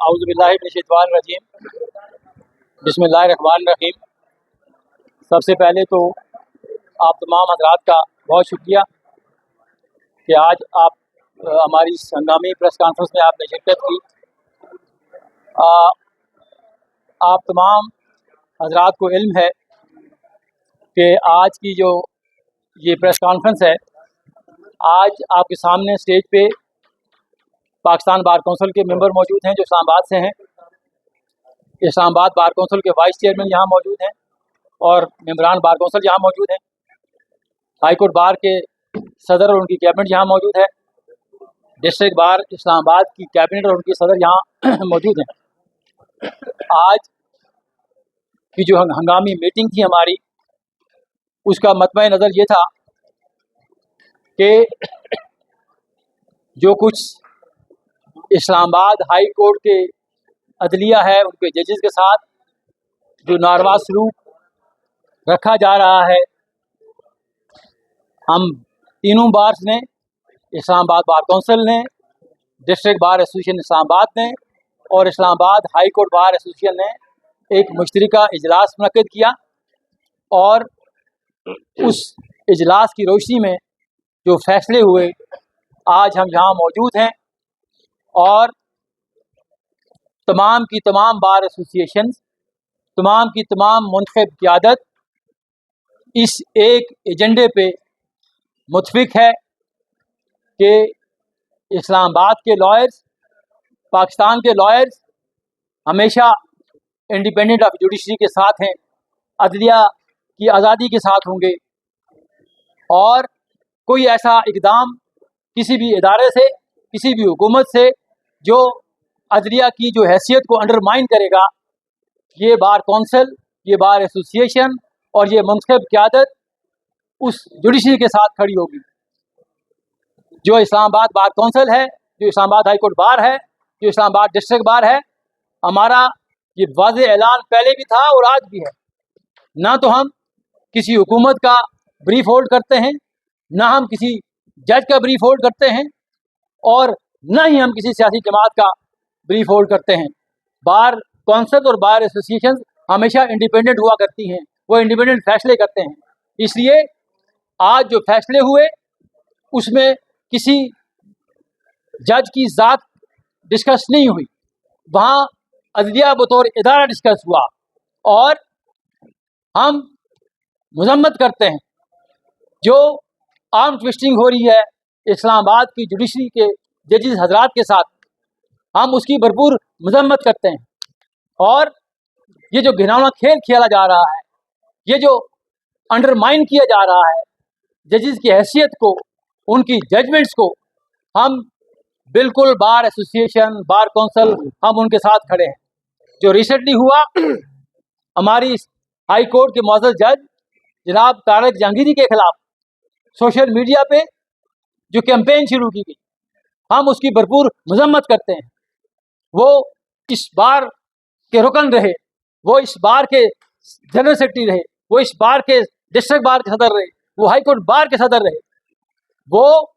औज़ुबिल्लाहिमिनश्शैतानिर्रजीम बिस्मिल्लाहिर्रहमानिर्रहीम। सबसे पहले तो आप तमाम हज़रात का बहुत शुक्रिया कि आज आप हमारी इस हंगामी प्रेस कॉन्फ्रेंस में आपने शिरकत की। आप तमाम हज़रात को इल्म है कि आज की जो ये प्रेस कॉन्फ्रेंस है, आज आपके सामने स्टेज पे पाकिस्तान बार कौंसिल के मेंबर मौजूद हैं जो इस्लामाबाद से हैं। इस्लामाबाद बार कौंसिल के वाइस चेयरमैन यहाँ मौजूद हैं और मेंबरान बार कौंसिल यहाँ मौजूद हैं। हाई कोर्ट बार के सदर और उनकी कैबिनेट यहाँ मौजूद है। डिस्ट्रिक्ट बार इस्लामाबाद की कैबिनेट और उनकी सदर यहाँ मौजूद हैं। आज की जो हंगामी मीटिंग थी हमारी, उसका मतमय नज़र ये था कि जो कुछ इस्लामाबाद हाई कोर्ट के अदलिया है, उनके जजेस के साथ जो नारवा सलूक रखा जा रहा है, हम तीनों बार्स ने, इस्लामाबाद बार कौंसिल ने, डिस्ट्रिक्ट बार एसोसिएशन इस्लामाबाद ने और Islamabad high court bar association ने एक मुश्तरका इजलास मुनक्किद किया और उस इजलास की रोशनी में जो फैसले हुए, आज हम यहाँ मौजूद हैं और तमाम की तमाम बार एसोसिएशन, तमाम की तमाम मुंतखब क़यादत इस एक एजेंडे पे मुत्तफ़िक है कि इस्लामाबाद के लॉयर्स, पाकिस्तान के लॉयर्स हमेशा इंडिपेंडेंट ऑफ जुडिशरी के साथ हैं, अदलिया की आज़ादी के साथ होंगे और कोई ऐसा इक़दाम किसी भी इदारे से, किसी भी हुकूमत से जो अदलिया की जो हैसियत को अंडरमाइन करेगा, ये बार कौंसिल, ये बार एसोसिएशन और ये मुंतखब क़यादत उस जुडिशरी के साथ खड़ी होगी। जो इस्लामाबाद बार कौंसिल है, जो इस्लामाबाद हाई कोर्ट बार है, जो इस्लामाबाद डिस्ट्रिक्ट बार है, हमारा ये वाज़े ऐलान पहले भी था और आज भी है। ना तो हम किसी हुकूमत का ब्रीफ होल्ड करते हैं, ना हम किसी जज का ब्रीफ होल्ड करते हैं और ना ही हम किसी सियासी जमात का ब्रीफ होल्ड करते हैं। बार कौंसिल और बार एसोसिएशन हमेशा इंडिपेंडेंट हुआ करती हैं, वो इंडिपेंडेंट फैसले करते हैं। इसलिए आज जो फैसले हुए उसमें किसी जज की ज़ात डिस्कस नहीं हुई, वहाँ अदलिया बतौर इदारा डिस्कस हुआ और हम मज़म्मत करते हैं जो आर्म ट्विस्टिंग हो रही है इस्लामाबाद की जुडिशरी के जजेस हजरात के साथ, हम उसकी भरपूर मज़म्मत करते हैं। और ये जो घिनौना खेल खेला जा रहा है, ये जो अंडरमाइन किया जा रहा है जजेस की हैसियत को, उनकी जजमेंट्स को, हम बिल्कुल बार एसोसिएशन, बार कौंसिल, हम उनके साथ खड़े हैं। जो रिसेंटली हुआ, हमारी हाई कोर्ट के मुअज़्ज़ज़ जज जनाब तारिक जहांगीरी के खिलाफ सोशल मीडिया पे जो कैंपेन शुरू की गई, हम उसकी भरपूर मज़म्मत करते हैं। वो इस बार के रुकन रहे, वो इस बार के जनरल सेक्रेटरी रहे, वो इस बार के डिस्ट्रिक्ट बार के सदर रहे, वो हाई कोर्ट बार के सदर रहे, वो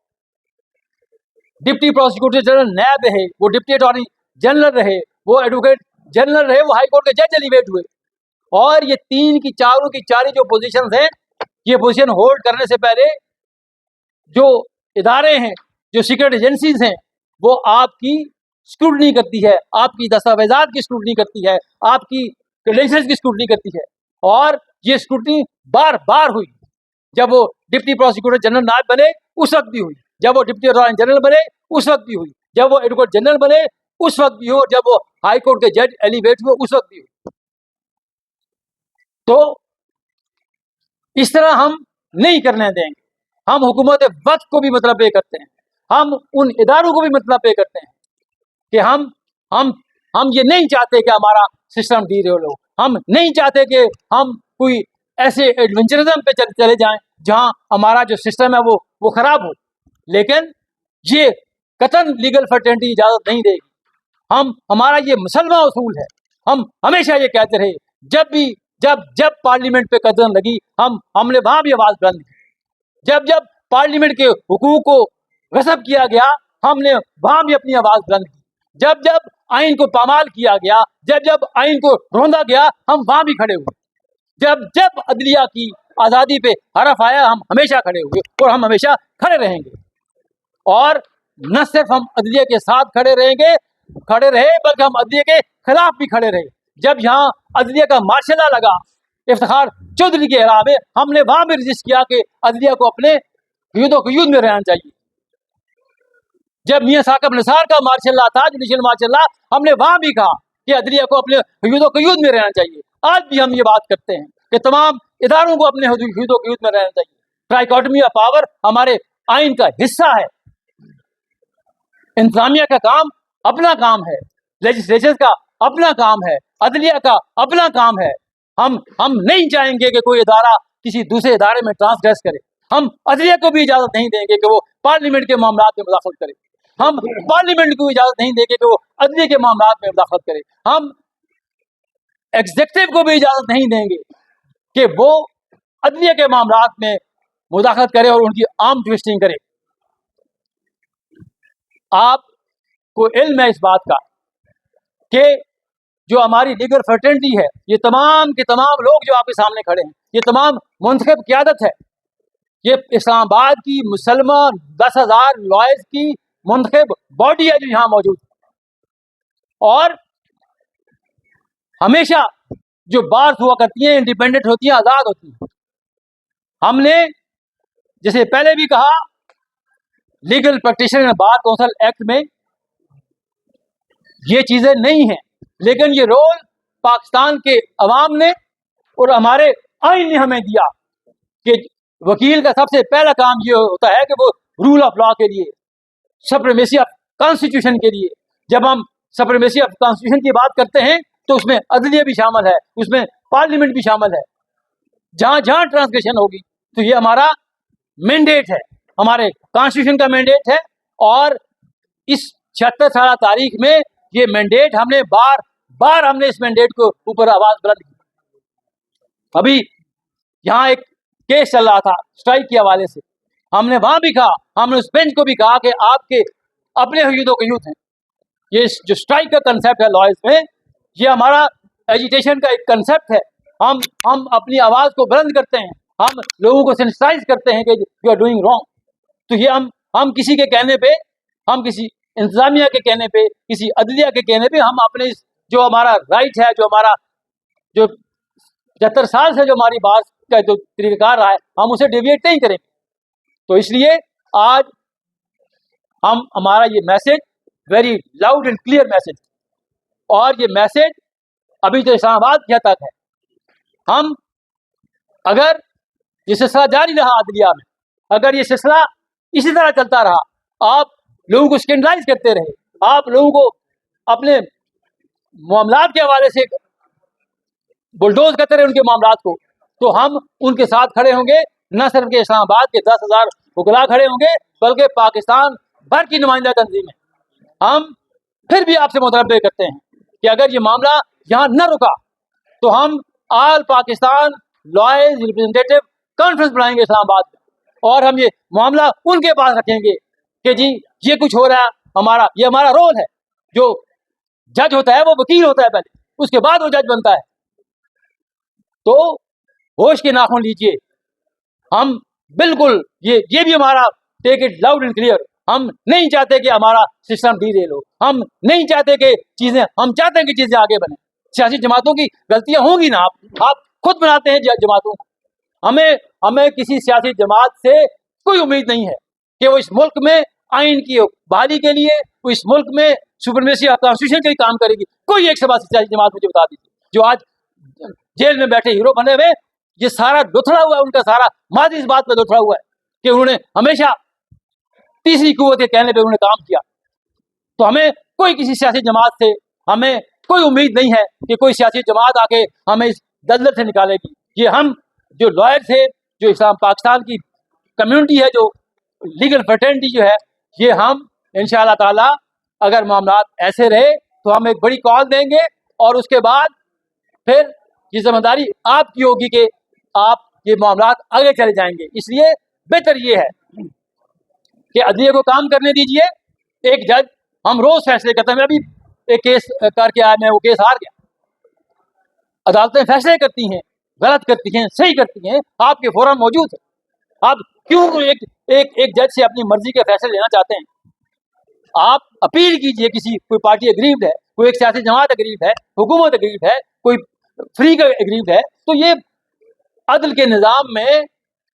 डिप्टी प्रोसिक्यूटर जनरल नैब रहे, वो डिप्टी अटॉर्नी जनरल रहे, वो एडवोकेट जनरल रहे, वो हाई कोर्ट के जज एलिवेट हुए। और ये तीन की चारों की चारी जो पोजीशंस हैं, ये पोजीशन होल्ड करने से पहले जो इदारे हैं, जो सीक्रेट एजेंसीज हैं, वो आपकी स्क्रूटनी करती है, आपकी दस्तावेजात की स्क्रूटनी करती है, आपकी क्रेडेंशियल्स की स्क्रूटनी करती है। और ये स्क्रूटनी बार बार हुई। जब वो डिप्टी प्रोसिक्यूटर जनरल नायब बने उस वक्त भी हुई, जब वो डिप्टी अटॉर्नी जनरल बने उस वक्त भी हुई, जब वो एडवोकेट जनरल बने उस वक्त भी हो, जब वो हाई कोर्ट के जज एलिवेट हुए उस वक्त भी हुई। तो इस तरह हम नहीं करने देंगे। हम हुकूमत वक्त को भी मतलब पे करते हैं, हम उन इदारों को भी मतलब पे करते हैं कि हम ये नहीं चाहते कि हमारा सिस्टम डीरेल हो, हम नहीं चाहते कि हम कोई ऐसे एडवेंचरिज्म पे चले जाएं जहां हमारा जो सिस्टम है वो खराब हो। लेकिन ये कतन लीगल फर्टेनिटी इजाज़त नहीं देगी। हमारा ये मुसलमान उसूल है, हम हमेशा ये कहते रहे, जब पार्लियामेंट पे कदम लगी हमने वहां भी आवाज बुलंद की। जब पार्लियामेंट के हुकूक को गसब किया गया, हमने वहां भी अपनी आवाज बुलंद की। जब आइन को पामाल किया गया, जब जब आइन को रोंदा गया, हम वहां भी खड़े हुए। जब जब अदलिया की आज़ादी पे हरफ आया, हम हमेशा खड़े हुए और हम हमेशा खड़े रहेंगे। और न सिर्फ हम अदलिया के साथ खड़े रहे, बल्कि हम अदलिया के खिलाफ भी खड़े रहे। जब यहाँ अदलिया का मार्शल लॉ लगा इफ्तिखार चौधरी के इराक़ में, हमने वहां भी रजिस्ट किया कि अदलिया को अपने क़यूद में रहना चाहिए। जब मियां साकिब निसार का मार्शल लॉ था, जुडिशल मार्शल लॉ, हमने वहां भी कहा कि अदलिया को अपने क़यूद में रहना चाहिए। आज भी हम ये बात करते हैं कि तमाम इदारों को अपने क़यूद में रहना चाहिए। ट्राइकोटमी ऑफ पावर हमारे आइन का हिस्सा है। इंतजामिया का काम अपना काम है, लेजिस्लेचर का अपना काम है, अदलिया का अपना काम है। हम नहीं चाहेंगे कि कोई इदारा किसी दूसरे इदारे में ट्रांसग्रेस करे। हम अदलिया को भी इजाजत नहीं देंगे कि वो पार्लियामेंट के मामलात में मुदाखलत करे। हम पार्लियामेंट को इजाजत नहीं देंगे कि वो अदलिया के मामलात में मुदाखलत करे। हम एग्जीक्यूटिव को भी इजाजत नहीं देंगे कि वो अदलिया के मामलात में मुदाखलत करे और उनकी आर्म ट्विस्टिंग करे। आपको इल्म है इस बात का कि जो हमारी लीगल फ्रेटर्निटी है, ये तमाम के तमाम लोग जो आपके सामने खड़े हैं, ये तमाम मुंतखब क़यादत है। ये इस्लामाबाद की मुसलमान 10,000 लॉयर्स की मुंतखब बॉडी है जो यहाँ मौजूद है। और हमेशा जो बार्स हुआ करती हैं इंडिपेंडेंट होती हैं, आज़ाद होती हैं। हमने जैसे पहले भी कहा, legal practitioner bar council act में ये चीज़ें नहीं हैं, लेकिन ये रोल पाकिस्तान के अवाम ने और हमारे आइन ने हमें दिया कि वकील का सबसे पहला काम ये होता है कि वो रूल ऑफ लॉ के लिए, सुप्रीमेसी ऑफ कॉन्स्टिट्यूशन के लिए, जब हम सुप्रीमेसी ऑफ कॉन्स्टिट्यूशन की बात करते हैं तो उसमें अदलिया भी शामिल है, उसमें पार्लियामेंट भी शामिल है। जहाँ जहाँ ट्रांसग्रेशन होगी तो ये हमारा मैंडेट है, हमारे कॉन्स्टिट्यूशन का मैंडेट है। और इस 76 साल तारीख में ये मैंडेट हमने बार बार हमने इस मैंडेट को ऊपर आवाज बुलंद की। अभी यहाँ एक केस चल रहा था स्ट्राइक के हवाले से, हमने वहां भी कहा, हमने उस बेंच को भी कहा कि आपके अपने क़यूद हैं। ये जो स्ट्राइक का कंसेप्ट है लॉयर्स में, ये हमारा एजिटेशन का एक कंसेप्ट है। हम अपनी आवाज को बुलंद करते हैं, हम लोगों को सेंसिटाइज करते हैं कि यू आर डूइंग रॉन्ग। तो ये हम किसी के कहने पे, हम किसी इंतजामिया के कहने पे, किसी अदलिया के कहने पे, हम अपने जो हमारा राइट है, जो हमारा जो 75 साल से जो हमारी बात का जो तरीक़ाकार रहा है, हम उसे डेविएट नहीं करेंगे। तो इसलिए आज हमारा ये message very loud and clear message, और ये मैसेज अभी तो इस्लामाबाद के तक है। हम अगर ये सिलसिला जारी रहा अदलिया में, अगर ये सिलसिला इसी तरह चलता रहा, आप लोगों को स्कैंडलाइज करते रहे, आप लोगों को अपने मामलात के हवाले से बुलडोज करते रहे उनके मामलात को, तो हम उनके साथ खड़े होंगे। न सिर्फ के इस्लामाबाद के 10,000 वकला खड़े होंगे, बल्कि पाकिस्तान भर की नुमाइंदा तंजीमें। हम फिर भी आपसे मुतालबा करते हैं कि अगर ये मामला यहाँ न रुका तो हम all Pakistan lawyers representative conference बनाएंगे इस्लामाबाद में, और हम ये मामला उनके पास रखेंगे कि जी ये कुछ हो रहा है, ये हमारा रोल है। जो जज होता है वो वकील होता है पहले, उसके बाद वो जज बनता है। तो होश के नाखून लीजिए। हम बिल्कुल ये भी हमारा take it loud and clear, हम नहीं चाहते कि हमारा सिस्टम डीरेल हो, हम नहीं चाहते कि हम चाहते हैं कि चीजें आगे बने। सियासी जमातों की गलतियां होंगी ना, आप खुद बनाते हैं जमातों को। हमें किसी सियासी जमात से कोई उम्मीद नहीं है कि वो इस मुल्क में आइन की बहाली के लिए, वो इस मुल्क में सुप्रीमेसी ऑफ कॉन्स्टिट्यूशन के लिए काम करेगी। कोई एक सियासी जमात मुझे बता दीजिए जो आज जेल में बैठे हीरो बने हुए, ये सारा दुथड़ा हुआ है, उनका सारा मादी इस बात पर दुथड़ा हुआ है कि उन्होंने हमेशा तीसरी कुव्वत के कहने पे उन्होंने काम किया। तो हमें कोई किसी सियासी जमात से हमें कोई उम्मीद नहीं है कि कोई सियासी जमात आके हमें इस दलदल से निकालेगी। ये हम जो लॉयर्स है, जो इस्लाम पाकिस्तान की कम्युनिटी है, जो लीगल फ्रेटर्निटी जो है, ये हम इंशाअल्लाह ताला अगर मामलात ऐसे रहे तो हम एक बड़ी कॉल देंगे, और उसके बाद फिर ये जिम्मेदारी आपकी होगी कि आप ये मामलात आगे चले जाएंगे। इसलिए बेहतर ये है कि अदलिया को काम करने दीजिए। एक जज, हम रोज फैसले करते हैं। अभी एक केस करके आया, मैं वो केस हार गया। अदालतें फैसले करती हैं, गलत करती हैं, सही करती हैं, आपके फोरम मौजूद है। आप क्यों एक एक एक जज से अपनी मर्जी के फैसले लेना चाहते हैं? आप अपील कीजिए, किसी कोई पार्टी एग्रीव्ड है, कोई एक सियासी जमात एग्रीव्ड है, हुकूमत एग्रीव्ड है, कोई फ्री का एग्रीव्ड है, तो ये अदल के निज़ाम में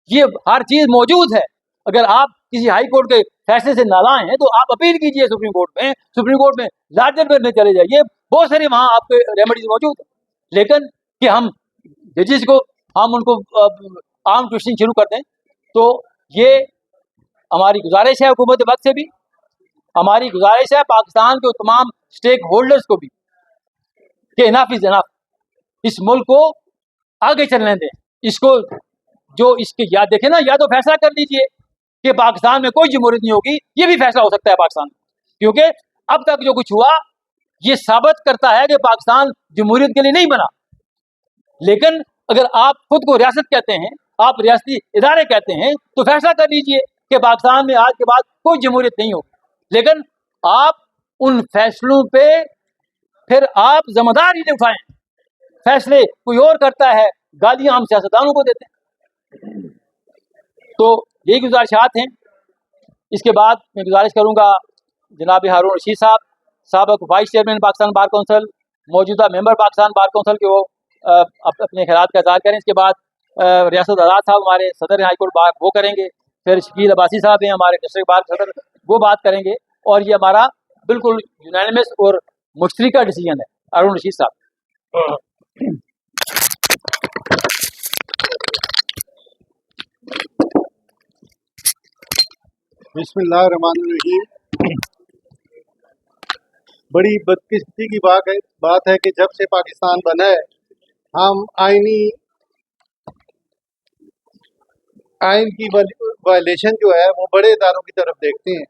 ये हर चीज़ मौजूद है। अगर आप किसी हाई कोर्ट के फैसले से नालायक हैं तो आप अपील कीजिए सुप्रीम कोर्ट में लार्जर में चले जाइए, बहुत सारे वहाँ आपके रेमेडीज मौजूद है। लेकिन कि हम जजेस को हम उनको आर्म ट्विस्टिंग शुरू कर दें, तो ये हमारी गुजारिश है हुकूमत वक्त से भी, हमारी गुजारिश है पाकिस्तान के तमाम स्टेक होल्डर्स को भी कि इनफ इज इनफ, इस मुल्क को आगे चलने दें। इसको जो इसके या देखें ना, या तो फैसला कर लीजिए कि पाकिस्तान में कोई जमहूरियत नहीं होगी, ये भी फैसला हो सकता है पाकिस्तान में, क्योंकि अब तक जो कुछ हुआ ये साबित करता है कि पाकिस्तान जमहूरियत के लिए नहीं बना। लेकिन अगर आप खुद को रियासत कहते हैं, आप रियासती इदारे कहते हैं, तो फैसला कर लीजिए कि पाकिस्तान में आज के बाद कोई जमहूरियत नहीं होगी। लेकिन आप उन फैसलों पे फिर आप जिम्मेदारी नहीं उठाएं, फैसले कोई और करता है, गालियां हम सियासतदानों को देते हैं। तो यही गुजारिशात हैं। इसके बाद मैं गुजारिश करूंगा जनाब हारून रशीद साहब, साबिक़ vice chairman Pakistan bar council, मौजूदा मेंबर पाकिस्तान बार कौंसिल के, वो अपने ख्यालात का इज़हार करें। इसके बाद रियासत आज़ाद साहब हमारे सदर हाई कोर्ट बार, वो करेंगे। फिर शकील अब्बासी साहब हैं हमारे डिस्ट्रिक्ट बार सदर, वो बात करेंगे। और ये हमारा बिल्कुल यूनानिमस और मुश्तरका डिसीजन है। हारून रशीद साहब। बिस्मिल्लाहिर्रहमानिर्रहीम। बड़ी बदकिस्मती की बात है कि जब से पाकिस्तान बना है हम आइन की वायलेशन जो है वो बड़े इदारों की तरफ देखते हैं।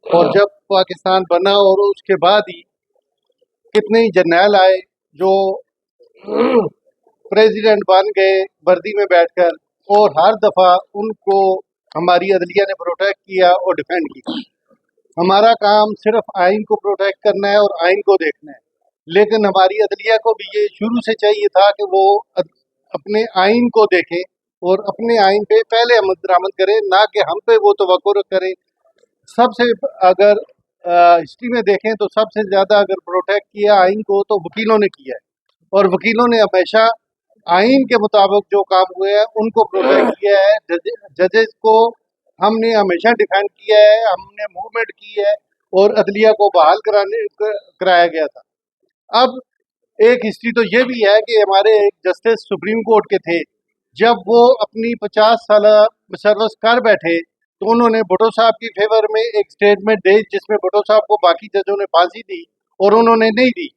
और जब पाकिस्तान बना और उसके बाद ही कितने ही जर्नैल आए जो प्रेसिडेंट बन गए वर्दी में बैठकर, और हर दफ़ा उनको हमारी अदलिया ने प्रोटेक्ट किया और डिफेंड किया। हमारा काम सिर्फ आइन को प्रोटेक्ट करना है और आइन को देखना है, लेकिन हमारी अदलिया को भी ये शुरू से चाहिए था कि वो अपने आइन को देखें और अपने आइन पे पहले अमल दरामद करें, ना कि हम पे वो तवक्कुर करें। सबसे अगर हिस्ट्री में देखें तो सबसे ज़्यादा अगर प्रोटेक्ट किया आइन को तो वकीलों ने किया है, और वकीलों ने हमेशा आइन के मुताबिक जो काम हुए हैं उनको प्रोटेक्ट किया है। जजेस को हमने हमेशा डिफेंड किया है, हमने मूवमेंट की है और अदलिया को बहाल कराया गया था। अब एक हिस्ट्री तो ये भी है कि हमारे एक जस्टिस सुप्रीम कोर्ट के थे, जब वो अपनी 50 साल सर्विस कर बैठे तो उन्होंने भुट्टो साहब की फेवर में एक स्टेटमेंट दी जिसमें भुट्टो साहब को बाकी जजों ने फांसी दी और उन्होंने नहीं दी।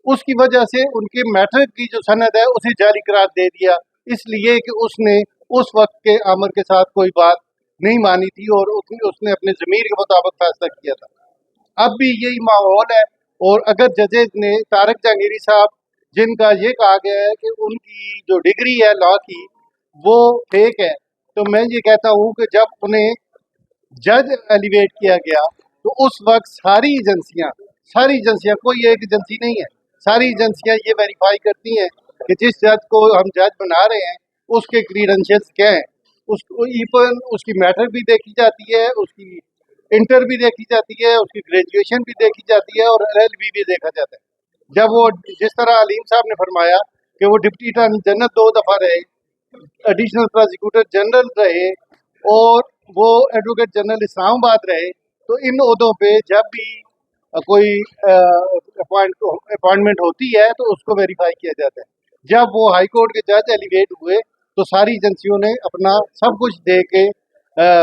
उसकी वजह से उनके मैट्रिक की जो सनद है उसे जाली करार दे दिया, इसलिए कि उसने उस वक्त के आमर के साथ कोई बात नहीं मानी थी और उसने अपने ज़मीर के मुताबिक फैसला किया था। अब भी यही माहौल है। और अगर जजेज ने तारक जहांगीरी साहब, जिनका ये कहा गया है कि उनकी जो डिग्री है लॉ की वो फेक है, तो मैं ये कहता हूँ कि जब उन्हें जज एलिवेट किया गया तो उस वक्त सारी एजेंसियाँ कोई एक एजेंसी नहीं है, सारी एजेंसियाँ ये वेरीफाई करती हैं कि जिस जज को हम जज बना रहे हैं उसके क्रीडेंशियल्स क्या हैं। उसको इवन उसकी मैट्रिक भी देखी जाती है, उसकी इंटर भी देखी जाती है, उसकी ग्रेजुएशन भी देखी जाती है और LLB भी देखा जाता है। जब वो जिस तरह अलीम साहब ने फरमाया कि वो डिप्टी अटॉर्नी जनरल 2 दफ़ा रहे, एडिशनल प्रोसिक्यूटर जनरल रहे और वो एडवोकेट जनरल इस्लामाबाद रहे, तो इन ओहदों पे जब भी कोई अपॉइंटमेंट होती है तो उसको वेरीफाई किया जाता है। जब वो हाई कोर्ट के जज एलिवेट हुए तो सारी एजेंसियों ने अपना सब कुछ दे के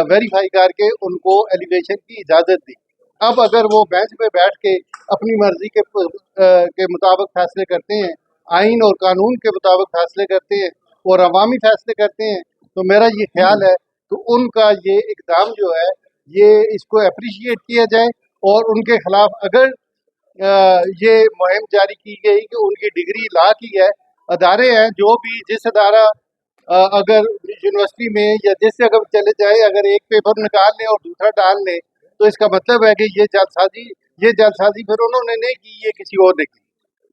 वेरीफाई करके उनको एलिवेशन की इजाज़त दी। अब अगर वो बेंच पे बैठ के अपनी मर्जी के मुताबिक फैसले करते हैं, आइन और कानून के मुताबिक फैसले करते हैं और अवामी फैसले करते हैं, तो मेरा ये ख्याल है तो उनका ये इकदाम जो है ये इसको अप्रिशिएट किया जाए और उनके खिलाफ अगर ये मुहिम जारी की गई कि उनकी डिग्री ला की है, अदारे हैं जो भी जिस अदारा अगर यूनिवर्सिटी में या जिस जगह चले जाए, अगर एक पेपर निकाल लें और दूसरा डाल लें तो इसका मतलब है कि ये जालसाजी ये जालसाजी फिर उन्होंने नहीं की, ये किसी और ने की।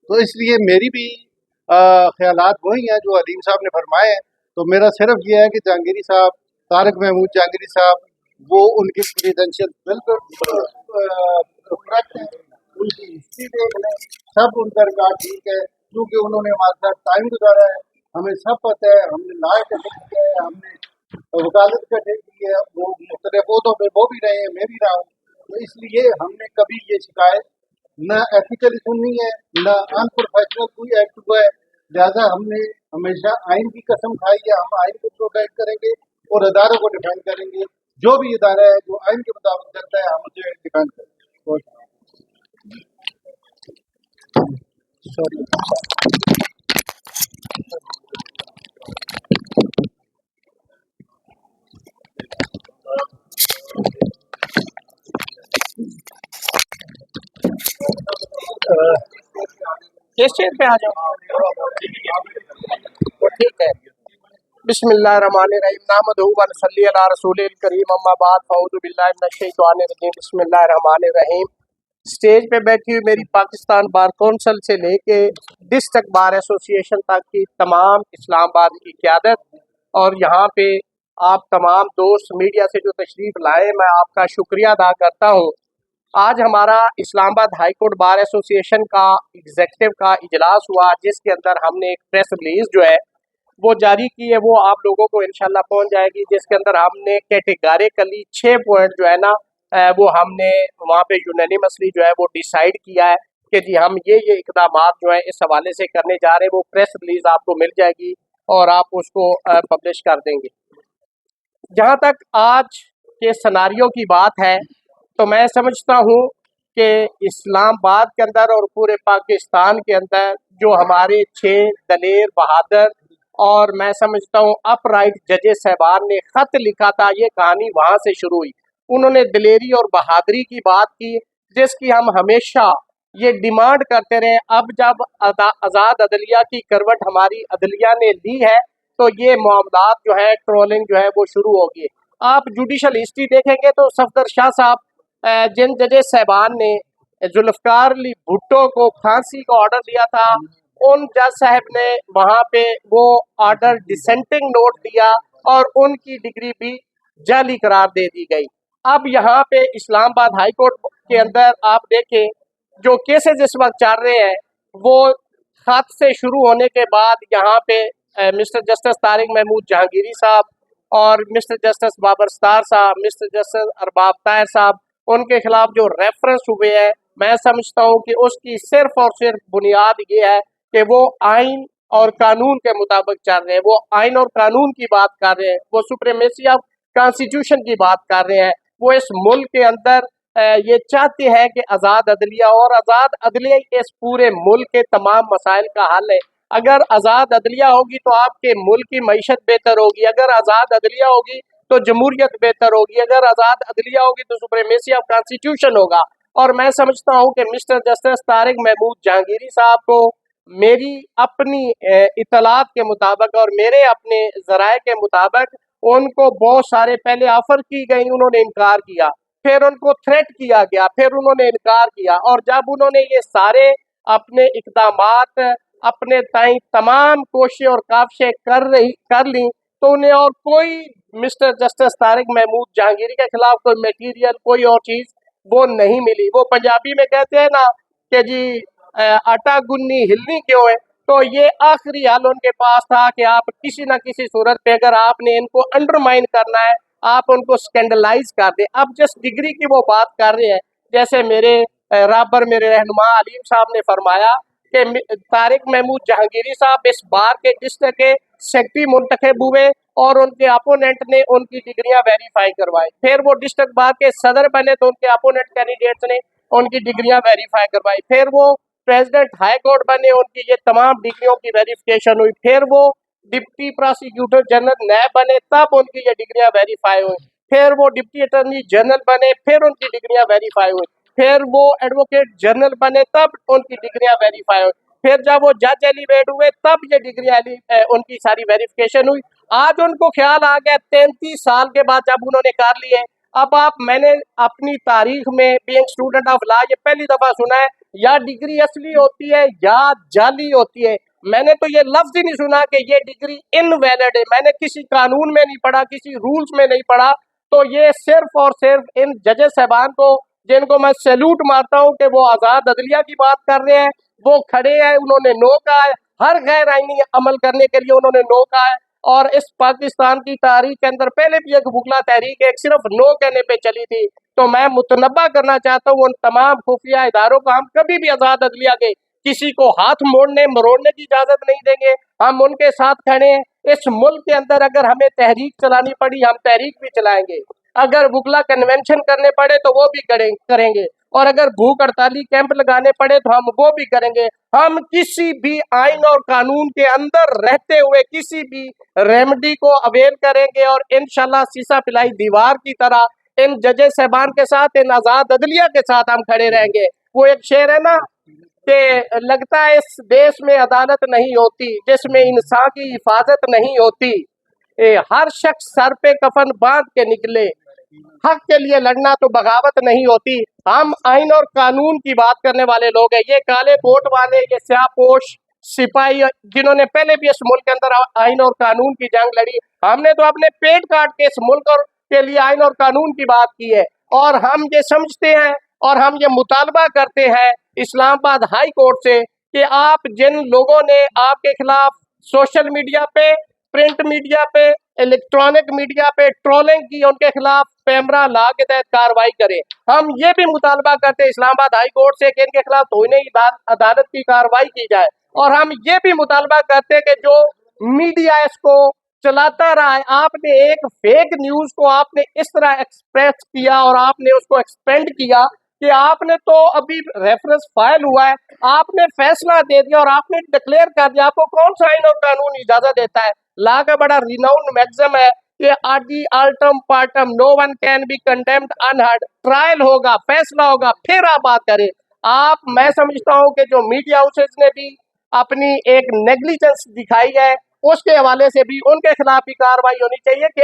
तो इसलिए मेरी भी ख्यालात वही हैं जो अलीम साहब ने फरमाए हैं। तो मेरा सिर्फ ये है कि जहांगीरी साहब, तारक महमूद जहांगीरी साहब, वो उनकी क्रीडेंशियल बिल्कुल करेक्ट है, उनकी हिस्ट्री देख लें, सब उनका रिकॉर्ड ठीक है, क्योंकि उन्होंने हमारे साथ टाइम गुजारा है, हमें सब पता है, हमने लॉ इकट्ठे किया है, हमने वकालत इकट्ठे की है, वो मुख्तलिफ ओहदों पे वो भी रहे हैं, मैं भी रहा हूँ। तो इसलिए हमने कभी ये शिकायत न एथिकली सुननी है, न अनप्रोफेशनल कोई एक्ट हुआ है। लिहाजा हमने हमेशा आइन की कसम खाई है, हम आइन को प्रोटेक्ट करेंगे और अदारों को डिफेंड करेंगे। जो भी इदारा है जो आइन के मुताबिक चलता है, हम उसे डिफेंड करेंगे। सॉरी। किस चीज पे आ जाओ, तो ठीक है। बिस्मिल्लाहिर्रहमानिर्रहीम, नामदहु व नसल्ली अला रसूलिल करीम, अम्मा बाद, फ़अऊज़ु बिल्लाहि मिनश शैतानिर रजीम, बिस्मिल्लाहिर्रहमानिर्रहीम। स्टेज पे बैठी हुई मेरी पाकिस्तान बार कौंसिल से लेके डिस्ट्रिक्ट बार एसोसिएशन तक की तमाम इस्लामाबाद की क़यादत, और यहाँ पे आप तमाम दोस्त मीडिया से जो तशरीफ़ लाए, मैं आपका शुक्रिया अदा करता हूँ। आज हमारा Islamabad high court bar association का एग्जेक्टिव का इजलास हुआ, जिसके अंदर हमने एक प्रेस रिलीज जो है वो जारी की है, वो आप लोगों को इंशाल्लाह पहुंच जाएगी, जिसके अंदर हमने कैटेगरिकली 6 पॉइंट जो है ना वो हमने वहाँ पे यूनानिमसली जो है वो डिसाइड किया है कि जी हम ये इकदाम जो है इस हवाले से करने जा रहे हैं। वो प्रेस रिलीज आपको मिल जाएगी और आप उसको पब्लिश कर देंगे। जहाँ तक आज के सिनारियों की बात है, तो मैं समझता हूँ कि इस्लामाबाद के अंदर और पूरे पाकिस्तान के अंदर जो हमारे 6 दलेर बहादुर और मैं समझता हूँ अपराइट जजेस साहबान ने ख़त लिखा था, ये कहानी वहाँ से शुरू हुई। उन्होंने दिलेरी और बहादुरी की बात की, जिसकी हम हमेशा ये डिमांड करते रहे। अब जब आज़ाद अदलिया की करवट हमारी अदलिया ने ली है, तो ये मामलात जो है, ट्रोलिंग जो है वो शुरू होगी। आप जुडिशल हिस्ट्री देखेंगे तो सफदर शाह साहब, जिन जजेस साहबान ने जुल्फ़िकार अली भुट्टो को फांसी का ऑर्डर दिया था, उन जज साहब ने वहाँ पे वो ऑर्डर डिसेंटिंग नोट दिया और उनकी डिग्री भी जाली करार दे दी गई। अब यहाँ पे इस्लामाबाद हाई कोर्ट के अंदर आप देखें जो केसेस इस वक्त चल रहे हैं, वो खत से शुरू होने के बाद यहाँ पे मिस्टर जस्टिस तारिक महमूद जहांगीरी साहब और मिस्टर जस्टिस बाबर स्टार साहब, मिस्टर जस्टिस अरबाब ताहिर साहब, उनके खिलाफ जो रेफरेंस हुए हैं, मैं समझता हूँ कि उसकी सिर्फ और सिर्फ बुनियाद ये है कि वो आइन और कानून के मुताबिक चल रहे हैं, वो आइन और कानून की बात कर रहे हैं, वो सुप्रीमेसी ऑफ कॉन्स्टिट्यूशन की बात कर रहे हैं। वो इस मुल्क के अंदर ये चाहते हैं कि आज़ाद अदलिया, और आज़ाद अदलिया इस पूरे मुल्क के तमाम मसाइल का हल है। अगर आज़ाद अदलिया होगी तो आपके मुल्क की मईशत बेहतर होगी, अगर आज़ाद अदलिया होगी तो जमहूरियत बेहतर होगी, अगर आज़ाद अदलिया होगी तो सुप्रीमेसी ऑफ कॉन्स्टिट्यूशन होगा। और मैं समझता हूँ कि मिस्टर जस्टिस तारिक महमूद जहांगीरी साहब को मेरी अपनी इतलात के मुताबिक और मेरे अपने ज़राए के मुताबिक उनको बहुत सारे पहले ऑफर की गई, उन्होंने इनकार किया, फिर उनको थ्रेट किया गया, फिर उन्होंने इनकार किया, और जब उन्होंने ये सारे अपने इकदामात अपने ताई तमाम कोशिशें और काविशें कर ली, तो उन्हें और कोई मिस्टर जस्टिस तारिक महमूद जहांगीरी के खिलाफ कोई मटीरियल, कोई और चीज़ वो नहीं मिली। वो पंजाबी में कहते हैं ना कि जी आटा गुन्नी हिलनी क्यों है, तो ये आखिरी हल उनके पास था कि आप किसी ना किसी सूरत पे अगर आपने इनको अंडरमाइन करना है, आप उनको स्कैंडलाइज कर दें। अब जिस डिग्री की वो बात कर रहे हैं, जैसे मेरे राबर मेरे रहनुमा अलीम साहब ने फरमाया कि तारिक महमूद जहांगीरी साहब इस बार के डिस्ट्रिक्ट के सेक्रेटरी मुंतखब हुए और उनके अपोनेंट ने उनकी डिग्रियां वेरीफाई करवाई, फिर वो डिस्ट्रिक्ट बार के सदर बने तो उनके अपोनेंट कैंडिडेट्स ने उनकी डिग्रियां वेरीफाई करवाई, फिर वो प्रेसिडेंट हाई कोर्ट बने, उनकी ये तमाम डिग्रियों की वेरिफिकेशन हुई, फिर वो डिप्टी प्रोसिक्यूटर जनरल नैब बने, तब उनकी ये डिग्रियां वेरीफाई हुई, फिर वो डिप्टी अटॉर्नी जनरल बने, फिर उनकी डिग्रियां वेरीफाई हुई, फिर वो एडवोकेट जनरल बने, तब उनकी डिग्रियां वेरीफाई हुई, फिर जब वो जज एलिवेट हुए तब ये डिग्रियां उनकी सारी वेरिफिकेशन हुई। आज उनको ख्याल आ गया 33 साल के बाद जब उन्होंने कर लिए, अब आप, मैंने अपनी तारीख में बीइंग स्टूडेंट ऑफ लॉ ये पहली दफा सुना है, या डिग्री असली होती है या जाली होती है। मैंने तो ये लफ्ज ही नहीं सुना कि ये डिग्री इनवैलिड है। मैंने किसी कानून में नहीं पढ़ा, किसी रूल्स में नहीं पढ़ा। तो ये सिर्फ और सिर्फ इन जजेस साहबान को, जिनको मैं सैल्यूट मारता हूँ कि वो आज़ाद अदलिया की बात कर रहे हैं, वो खड़े हैं, उन्होंने नो कहा है, हर गैर आईनी अमल करने के लिए उन्होंने नो कहा है। और इस पाकिस्तान की तारीख के अंदर पहले भी एक बुगला तहरीक एक सिर्फ नो कहने पे चली थी। तो मैं मुतनब्बा करना चाहता हूँ उन तमाम खुफिया इदारों को, हम कभी भी आज़ाद अदलिया के किसी को हाथ मोड़ने मरोड़ने की इजाज़त नहीं देंगे। हम उनके साथ खड़े हैं। इस मुल्क के अंदर अगर हमें तहरीक चलानी पड़ी, हम तहरीक भी चलाएंगे। अगर बुगला कन्वेंशन करने पड़े तो वो भी करेंगे। और अगर भूख हड़ताली कैंप लगाने पड़े तो हम वो भी करेंगे। हम किसी भी आइन और कानून के अंदर रहते हुए किसी भी रेमेडी को अवेल करेंगे और इंशाल्लाह सीसा पिलाई दीवार की तरह इन जजेस साहबान के साथ, इन आज़ाद अदलिया के साथ हम खड़े रहेंगे। वो एक शेर है ना कि लगता है इस देश में अदालत नहीं होती जिसमें इंसान की हिफाजत नहीं होती। हर शख्स सर पे कफन बांध के निकले, हक के लिए लड़ना तो बगावत नहीं होती। हम आइन और कानून की बात करने वाले लोग हैं। ये काले कोट वाले, ये स्याहपोश सिपाही जिन्होंने पहले भी इस मुल्क के अंदर आइन और कानून की जंग लड़ी, हमने तो अपने पेट काट के इस मुल्क के लिए आइन और कानून की बात की है। और हम ये समझते हैं और हम ये मुतालबा करते हैं इस्लामाबाद हाई कोर्ट से कि आप जिन लोगों ने आपके खिलाफ सोशल मीडिया पे, प्रिंट मीडिया पे, इलेक्ट्रॉनिक मीडिया पे ट्रोलिंग की, उनके खिलाफ पैमरा लॉ के तहत कार्रवाई करें। हम ये भी मुतालबा करते हैं इस्लामाबाद हाई कोर्ट से कि इनके खिलाफ तौहीन अदालत की कार्रवाई की जाए। और हम ये भी मुतालबा करते हैं कि जो मीडिया इसको चलाता रहा है, आपने एक फेक न्यूज को आपने इस तरह एक्सप्रेस किया और आपने उसको एक्सपेंड किया कि आपने तो अभी रेफरेंस फाइल हुआ है, आपने फैसला दे दिया और आपने डिक्लेयर कर दिया। आपको कौन सा आइन और कानून इजाजत देता है? लॉ का बड़ा रिनाउंड मैक्सिम है कि आदि आल्टम पार्टम no one can be condemned unheard. Trial होगा, फैसला होगा, फिर आप बात करें। मैं समझता हूं कि जो मीडिया हाउसेस ने भी अपनी एक नेग्लिजेंस दिखाई है, उसके हवाले से भी उनके खिलाफ भी कार्रवाई होनी चाहिए कि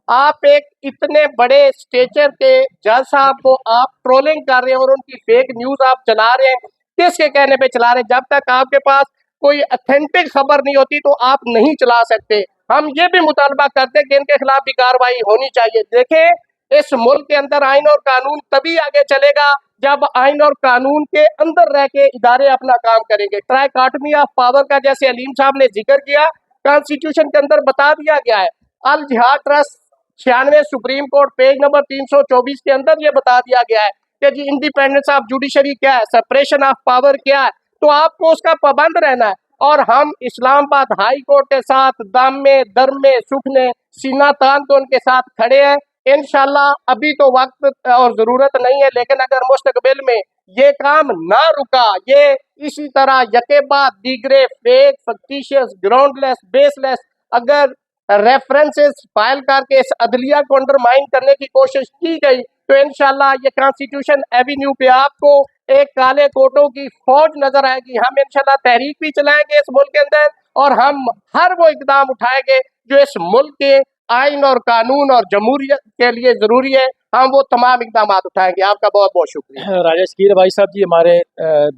आप एक इतने बड़े स्टेचर के जज साहब को आप ट्रोलिंग कर रहे हैं और उनकी फेक न्यूज आप चला रहे हैं। किसके कहने पे चला रहे हैं? जब तक आपके पास कोई ऑथेंटिक खबर नहीं होती तो आप नहीं चला सकते। हम ये भी मुतालबा करते हैं कि इनके खिलाफ भी कार्रवाई होनी चाहिए। देखें, इस मुल्क के अंदर आइन और कानून तभी आगे चलेगा जब आइन और कानून के अंदर रह के इदारे अपना काम करेंगे। ट्राइकॉटमी ऑफ पावर का जैसे अलीम साहब ने जिक्र किया, कॉन्स्टिट्यूशन के अंदर बता दिया गया है। अल जिहाद trust 96 supreme court page number 324 के अंदर ये बता दिया गया है कि जी इंडिपेंडेंस ऑफ जुडिशरी क्या है, सेपरेशन ऑफ पावर क्या है। तो आपको उसका पाबंद रहना है। और हम इस्लामाबाद हाई कोर्ट के साथ दम में, दर में, सुख ने सीना तान के उनके साथ खड़े हैं। इंशाल्लाह अभी तो वक्त और जरूरत नहीं है, लेकिन अगर मुस्तकबिल में ये काम ना रुका, ये इसी तरह यके बाद दीगरे फेक, फक्टिशियस, ग्राउंडलेस, बेसलेस अगर रेफरेंसेस फाइल करके इस अदलिया को अंडरमाइन करने की कोशिश की गई तो इंशाल्लाह ये कॉन्स्टिट्यूशन एवेन्यू पे आपको एक काले कोटों की फौज नजर आएगी। हम इंशाल्लाह तहरीक भी चलाएंगे इस मुल्क के अंदर और हम हर वो इकदाम उठाएंगे जो इस मुल्क के आइन और कानून और जमहूरियत के लिए जरूरी है। हम वो तमाम इकदाम उठाएंगे। आपका बहुत बहुत शुक्रिया। राजेश कीर भाई साहब जी हमारे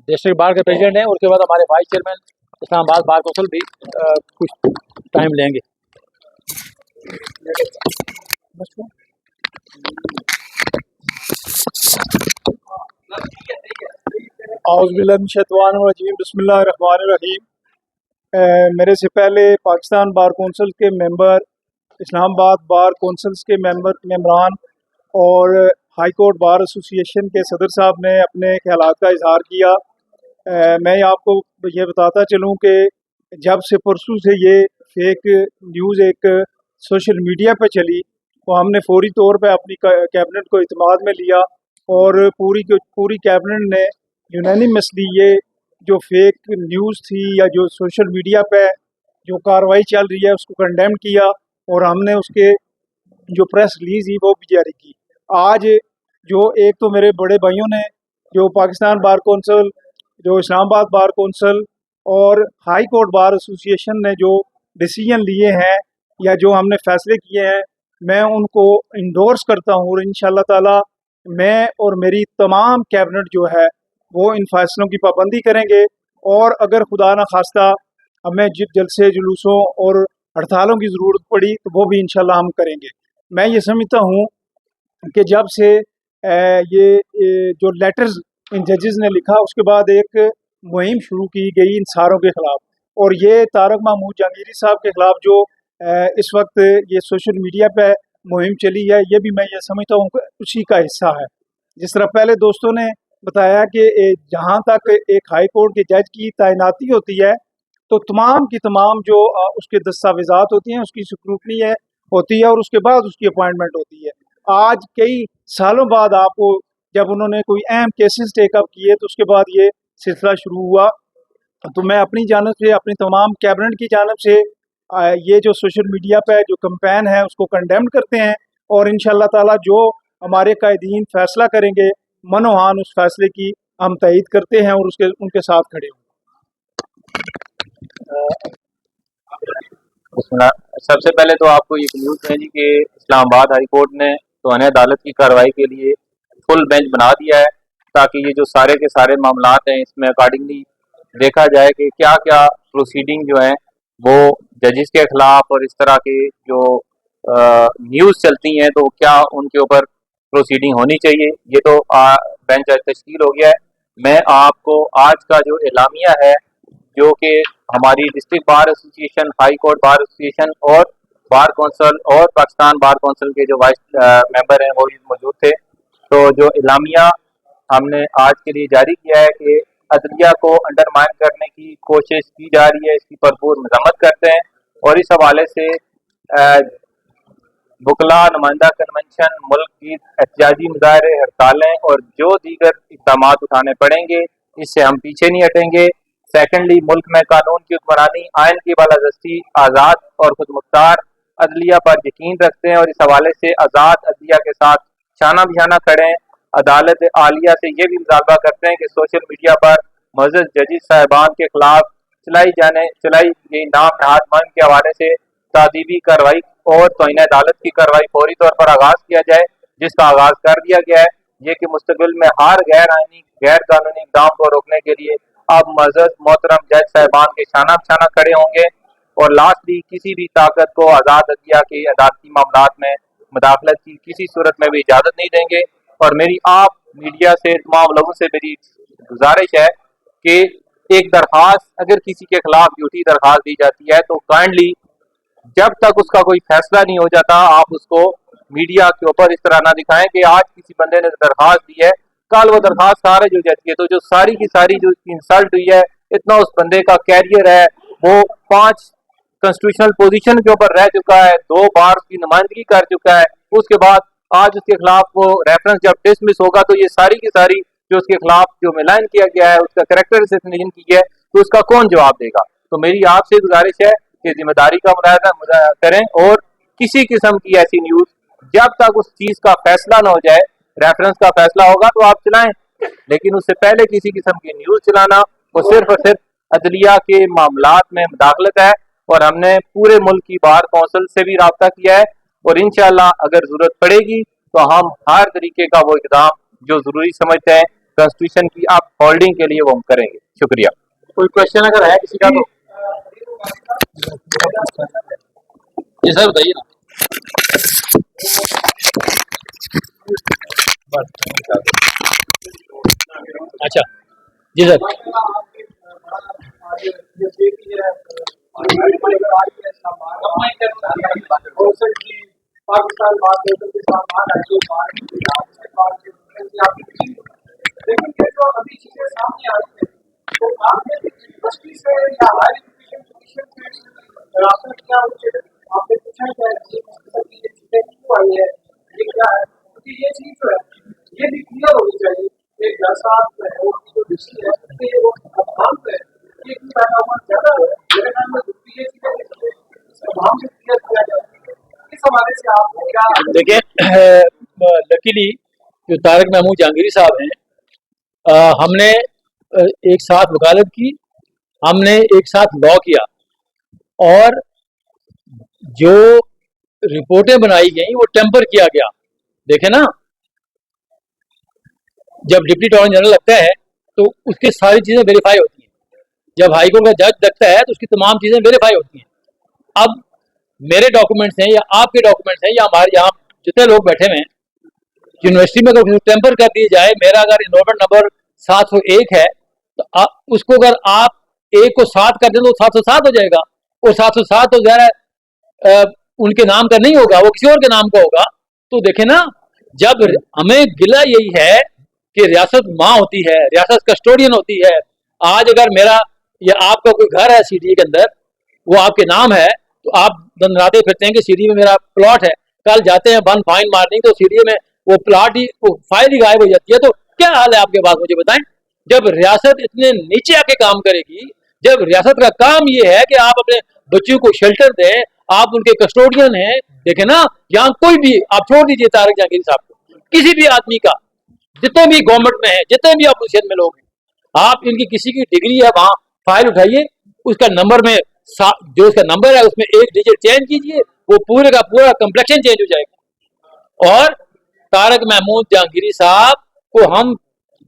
डिस्ट्रिक्ट बार के प्रेसिडेंट हैं। उसके बाद हमारे vice chairman Islamabad bar council भी कुछ टाइम लेंगे। औज़ुबिल्लाहिमिनश्शैतानिर्रजीम बिस्मिल्लाहिर्रहमानिर्रहीम। मेरे से पहले पाकिस्तान बार कौंसिल के मेंबर, इस्लामाबाद बार कौंसिल्स के मेंबरान और हाई कोर्ट बार एसोसिएशन के सदर साहब ने अपने ख्यालात का इजहार किया। मैं आपको ये बताता चलूँ कि जब से परसों से ये फेक न्यूज़ एक सोशल मीडिया पे चली तो हमने फौरी तौर पे अपनी कैबिनेट को इत्मीनान में लिया और पूरी कैबिनेट ने यूनानिमसली ये जो फेक न्यूज़ थी या जो सोशल मीडिया पे जो कार्रवाई चल रही है उसको कंडेम किया और हमने उसके जो प्रेस रिलीज ही वो भी जारी की। आज जो एक तो मेरे बड़े भाइयों ने जो पाकिस्तान बार कौंसिल, जो इस्लामाबाद बार कौंसिल और हाई कोर्ट बार एसोसिएशन ने जो डिसीजन लिए हैं या जो हमने फैसले किए हैं, मैं उनको इंडोर्स करता हूँ, और इंशाल्लाह ताला मैं और मेरी तमाम कैबिनेट जो है वो इन फैसलों की पाबंदी करेंगे। और अगर खुदा न खास्ता हमें जलसे जुलूसों और हड़तालों की ज़रूरत पड़ी तो वो भी इंशाल्लाह हम करेंगे। मैं ये समझता हूँ कि जब से ये जो लेटर्स इन जजेस ने लिखा, उसके बाद एक मुहिम शुरू की गई इन सारों के ख़िलाफ़, और ये तारक महमूद जहांगीरी साहब के ख़िलाफ़ जो इस वक्त ये सोशल मीडिया पे मुहिम चली है, ये भी मैं ये समझता हूँ कि उसी का हिस्सा है। जिस तरह पहले दोस्तों ने बताया कि जहाँ तक एक हाई कोर्ट के जज की तैनाती होती है तो तमाम की तमाम जो उसके दस्तावेजात होती हैं उसकी स्क्रूटनी है होती है, और उसके बाद उसकी अपॉइंटमेंट होती है। आज कई सालों बाद आपको जब उन्होंने कोई अहम केसेस टेकअप किए तो उसके बाद ये सिलसिला शुरू हुआ। तो मैं अपनी जानब से, अपनी तमाम कैबिनेट की जानब से ये जो सोशल मीडिया पे जो कैंपेन है उसको कंडेम करते हैं, और इंशाल्लाह ताला जो हमारे कायदीन फैसला करेंगे मनोहान उस फैसले की हम तईद करते हैं और उसके उनके साथ खड़े होंगे। सबसे पहले तो आपको ये न्यूज़ है जी कि इस्लामाबाद हाई कोर्ट ने तौहीन अदालत की कार्रवाई के लिए फुल बेंच बना दिया है, ताकि ये जो सारे के सारे मामलात हैं इसमें अकॉर्डिंगली देखा जाए कि क्या क्या प्रोसीडिंग जो है वो जजिस के खिलाफ और इस तरह के जो न्यूज़ चलती हैं तो क्या उनके ऊपर प्रोसीडिंग होनी चाहिए। ये तो बेंच आज तश्कील हो गया है। मैं आपको आज का जो एलामिया है जो कि हमारी district bar association, high court bar association और बार कौंसल और पाकिस्तान बार कौंसल के जो वाइस मेंबर हैं वो भी मौजूद थे, तो जो इलामिया हमने आज के लिए जारी किया है कि अदलिया को अंडरमाइन करने की कोशिश की जा रही है, इसकी भरपूर मजम्मत करते हैं। और इस हवाले से बुकला नुमाइंदा कन्वेंशन, मुल्क की एहतजाजी मुजाहरे, हड़तालें और जो दीगर इक़दाम उठाने पड़ेंगे इससे हम पीछे नहीं हटेंगे। सेकेंडली, मुल्क में कानून की हुक्मरानी, आयन की बालादस्ती, आज़ाद और खुद मुख्तार अदलिया पर यकीन रखते हैं और इस हवाले से आज़ाद अदलिया के साथ शाना बिशाना खड़े हैं। अदालत आलिया से ये भी मुतालबा करते हैं कि सोशल मीडिया पर मुअज़्ज़ज़ जजेस साहिबान के खिलाफ चलाई गई नाम नहाद मुहिम के हवाले से तादीबी कार्रवाई और तौहीन अदालत की कार्रवाई फौरी तौर पर आगाज किया जाए, जिसका आगाज कर दिया गया है। ये कि मुस्तकबिल में हर गैर आइनी गैर कानूनी इक़दाम को रोकने के लिए अब मुअज़्ज़ज़ मोहतरम जज साहिबान के शाना बिशाना खड़े होंगे। और लास्टली, किसी भी ताकत को आज़ाद अदलिया के अदालती मामलात में मुदाखलत की किसी सूरत में भी इजाज़त नहीं देंगे। और मेरी आप मीडिया से, तमाम लोगों से मेरी गुजारिश है कि एक दरख्वास्त अगर किसी के खिलाफ झूठी दरख्वास्त दी जाती है तो काइंडली जब तक उसका कोई फैसला नहीं हो जाता आप उसको मीडिया के ऊपर इस तरह ना दिखाएं कि आज किसी बंदे ने दरख्वास्त दी है, कल वो दरख्वास्त खारिज हो जाती है, तो जो सारी की सारी जो इंसल्ट हुई है, इतना उस बंदे का कैरियर है, वो 5 कॉन्स्टिट्यूशनल पोजीशन के ऊपर रह चुका है, 2 बार की नुमाइंदगी कर चुका है, उसके बाद आज उसके खिलाफ वो रेफरेंस जब डिसमिस होगा तो ये सारी की सारी जो उसके खिलाफ जो मिलान किया गया है, उसका कैरेक्टर असैसिनेशन की है, तो उसका कौन जवाब देगा। तो मेरी आपसे गुजारिश है कि जिम्मेदारी का मुजाहिदा करें और किसी किस्म की ऐसी न्यूज जब तक उस चीज का फैसला ना हो जाए, रेफरेंस का फैसला होगा तो आप चलाएं, लेकिन उससे पहले किसी किस्म की न्यूज चलाना वो सिर्फ और सिर्फ अदलिया के मामलात में मुदाखलत है। और हमने पूरे मुल्क की बार कौंसिल से भी राब्ता किया है और इंशाअल्लाह अगर जरूरत पड़ेगी तो हम हर तरीके का वो इकदाम जो जरूरी समझते हैं कॉन्स्टिट्यूशन की अप होल्डिंग के लिए वो हम करेंगे। शुक्रिया। कोई क्वेश्चन अगर है किसी का तो जी सर बताइए ना। अच्छा जी सर। पाकिस्तान बात के साथ लेकिन ये जो अभी चीजें सामने आ रही है तो आपने यूनिवर्सिटी से या हायर एजुकेशन से रास्ता किया, आपने पूछा क्या ये चीजें क्यों आई है, ये क्या है, क्योंकि ये चीज जो है ये भी क्लियर होनी चाहिए। एक दरसात है जो डिस्ट्रिक्ट है वो अभाव है, ये भी पैदावार ज्यादा है, मेरे ख्याल में ये चीजें इस अभाव से क्लियर किया जाए। इस हवाले से आप क्या देखिए, लकीली जो तारक महमूद जहांगीरी साहब हैं, हमने एक साथ वकालत की, हमने एक साथ लॉ किया, और जो रिपोर्टें बनाई गई वो टेम्पर किया गया। देखे ना, जब डिप्टी अटॉर्नी जनरल लगता है तो उसकी सारी चीजें वेरीफाई होती हैं। जब हाईकोर्ट का जज लगता है तो उसकी तमाम चीजें वेरीफाई होती हैं। अब मेरे डॉक्यूमेंट्स हैं या आपके डॉक्यूमेंट्स हैं या हमारे यहाँ जितने लोग बैठे हुए हैं, यूनिवर्सिटी में अगर टेम्पर कर दिया जाए, मेरा अगर इनरोलमेंट नंबर 701 है तो उसको अगर आप 1 को 7 कर दें तो 707 हो जाएगा, और 707 तो ज़रा उनके नाम का नहीं होगा, वो किसी और के नाम का होगा। तो देखें ना, जब हमें गिला यही है कि रियासत माँ होती है, रियासत कस्टोडियन होती है। आज अगर मेरा या आपका कोई घर है सीडी के अंदर, वो आपके नाम है, तो आप दंदनाते फिरते हैं कि सीडी में मेरा प्लॉट है, कल जाते हैं वन फाइन मारने तो सीडी में वो प्लॉट ही, वो फाइल ही गायब हो जाती है। तो क्या हाल है आपके पास, मुझे बताएं। जब रियासत इतने नीचे आके काम करेगी, जब रियासत का काम ये है कि आप अपने बच्चों को शेल्टर दें, आप उनके कस्टोडियन हैं। देखें ना, यहाँ कोई भी, आप छोड़ दीजिए तारिक जहांगीर साहब को, किसी भी आदमी का, जितने भी गवर्नमेंट में है, जितने भी अपोजिशन में लोग हैं, आप इनकी किसी की डिग्री है वहां फाइल उठाइए, उसका नंबर में जो उसका नंबर है उसमें एक डिजिट चेंज कीजिए, वो पूरे का पूरा कम्प्लेक्शन चेंज हो जाएगा। और तारक महमूद जहांगीरी साहब को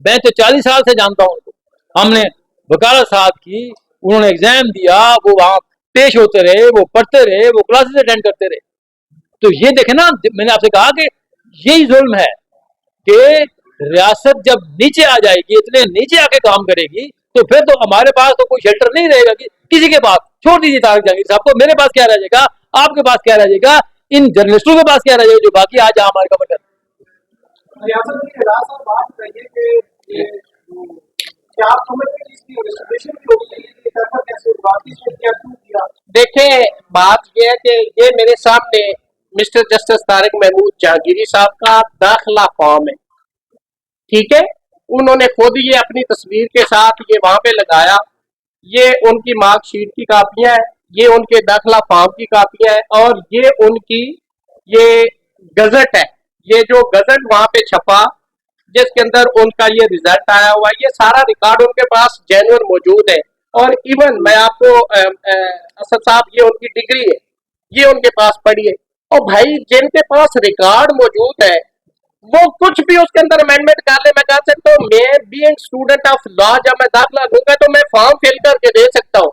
मैं तो 40 साल से जानता हूं उनको, हमने वकालत साहब की, उन्होंने एग्जाम दिया, वो वहां पेश होते रहे, वो पढ़ते रहे, वो क्लासेस अटेंड करते रहे। तो ये देखे ना, मैंने आपसे कहा कि यही जुल्म है कि रियासत जब नीचे आ जाएगी, इतने नीचे आके काम करेगी, तो फिर तो हमारे पास तो कोई शेल्टर नहीं रहेगा कि किसी के पास। छोड़ दीजिए तारक जहांगीर साहब को, मेरे पास क्या रह जाएगा, आपके पास क्या रह जाएगा, इन जर्नलिस्टों के पास क्या रह जाएगा जो बाकी आज हमारे कवर कर। रियासत की हिरासत बात करिए कि क्या आप समझते हैं इसकी इन्वेस्टिगेशन भी होनी चाहिए कि पेपर कैसे हुआ, किसने क्या क्यों किया। देखिए, बात यह है कि ये मेरे सामने मिस्टर जस्टिस तारिक महमूद जहांगीरी साहब का दाखिला फॉर्म है, ठीक है। उन्होंने खुद ये अपनी तस्वीर के साथ ये वहां पे लगाया, ये उनकी मार्कशीट की कापियां हैं, ये उनके दाखिला फॉर्म की कापियां हैं, और ये उनकी ये गजट है, ये जो गजट वहां पे छपा जिसके अंदर उनका ये रिजल्ट आया हुआ, ये सारा रिकॉर्ड उनके पास जेन्युइन मौजूद है। और इवन मैं आपको असद साहब, ये उनकी डिग्री है, ये उनके पास पड़ी है। और भाई जिनके पास रिकॉर्ड मौजूद है वो कुछ भी उसके अंदर अमेंडमेंट कर ले। मैं कह सकता हूँ, मैं बीइंग स्टूडेंट ऑफ लॉ जब मैं दाखिला लूंगा तो मैं फॉर्म फिल करके दे सकता हूँ,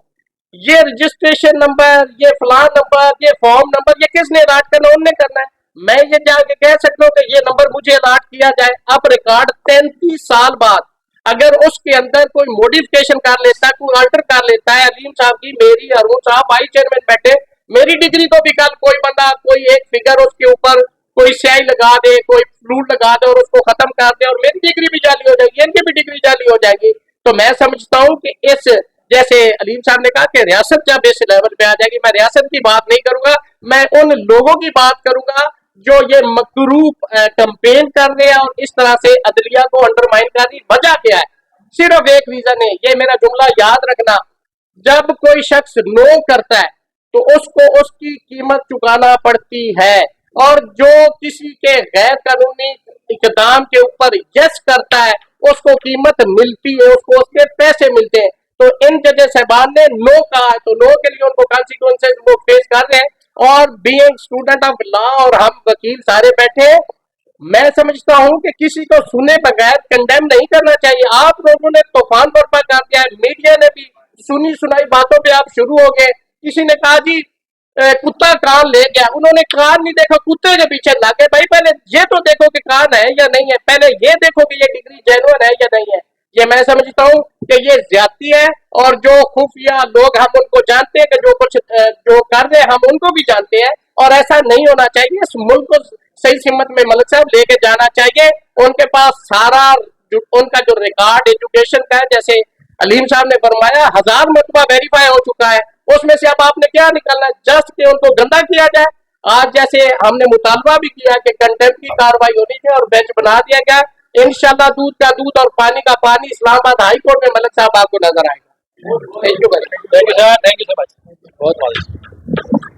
ये रजिस्ट्रेशन नंबर, ये फलान नंबर, ये फॉर्म नंबर, ये किसने अलाट करना, उनने करना है। मैं ये जाके कह सकता हूँ कि ये नंबर मुझे अलाट किया जाए। अब रिकॉर्ड 33 साल बाद अगर उसके अंदर कोई मॉडिफिकेशन कर लेता है, कोई अल्टर कर लेता है, अलीम साहब की, मेरी, अरुण साहब वाइस चेयरमैन बैठे, मेरी डिग्री को भी कल कोई बंदा, कोई एक फिगर उसके ऊपर कोई स्याही लगा दे, कोई फ्लूट लगा दे और उसको खत्म कर दे, और मेरी डिग्री भी जाली हो जाएगी, इनकी भी डिग्री जाली हो जाएगी। तो मैं समझता हूँ कि इस, जैसे अलीम साहब ने कहा कि रियासत जब इस लेवल पे आ जाएगी, मैं रियासत की बात नहीं करूंगा, मैं उन लोगों की बात करूंगा जो ये मकरूब कैंपेन कर रहे हैं और इस तरह से अदलिया को अंडरमाइन कर रही। वजह क्या है? सिर्फ एक रीजन है, ये मेरा जुमला याद रखना, जब कोई शख्स नो करता है तो उसको उसकी कीमत चुकाना पड़ती है, और जो किसी के गैर कानूनी इकदाम के ऊपर यस करता है उसको कीमत मिलती है, उसको उसके पैसे मिलते हैं। तो इन जजेस साहबान ने नो कहा है, तो नो के लिए उनको कॉन्सिक्वेंसेस वो फेस कर रहे हैं। और बीइंग स्टूडेंट ऑफ लॉ और हम वकील सारे बैठे हैं, मैं समझता हूं कि किसी को सुने बगैर कंडेम नहीं करना चाहिए। आप लोगों ने तूफान बर्पा कर दिया है, मीडिया ने भी सुनी सुनाई बातों पे आप शुरू हो गए। किसी ने कहा जी कुत्ता कान ले गया, उन्होंने कान नहीं देखा, कुत्ते के पीछे लग गए। भाई पहले ये तो देखो कि कान है या नहीं है, पहले ये देखो कि ये डिग्री जेन्युइन है या नहीं है। ये मैं समझता हूँ कि ये ज्यादती है, और जो खुफिया लोग हम उनको जानते हैं कि जो कुछ जो कर रहे हैं हम उनको भी जानते हैं, और ऐसा नहीं होना चाहिए। इस मुल्क को सही सिमत में मलिक साहब लेके जाना चाहिए। उनके पास सारा उनका जो रिकॉर्ड एजुकेशन का है, जैसे अलीम साहब ने फरमाया 1000 मरतबा वेरीफाई हो चुका है, उसमें से अब आपने क्या निकालना है, जस्ट के उनको गंदा किया जाए। आज जैसे हमने मुतालबा भी किया कि कंटेम्प्ट की कार्रवाई होनी चाहिए और बेंच बना दिया गया। इंशाल्लाह दूध का दूध और पानी का पानी इस्लामाबाद हाई कोर्ट में मलिक साहब आपको नजर आएगा। Thank you sir, thank you so much, बहुत बहुत।